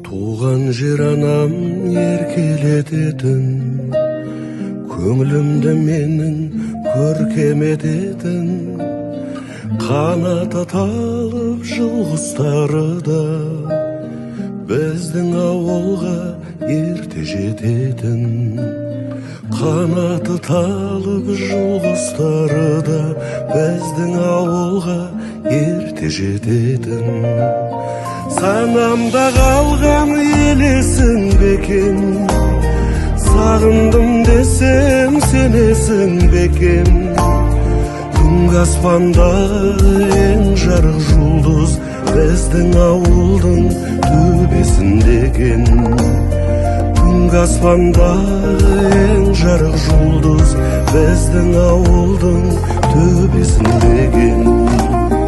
Туған жер анам еркелететін, көңілімді менің көркем ететін, қанаты талып жыл құстары да біздің ауылға ерте жететін. Қанаты талып жыл құстары да біздің ауылға ерте жететін. Санамда қалған елесің бекен, сағындым десем сенесің бекен. Түнгі аспандағы ең жарық жұлдыз біздің ауылдың төбесінде екен. Түнгі аспандағы ең жарық жұлдыз біздің ауылдың төбесінде екен.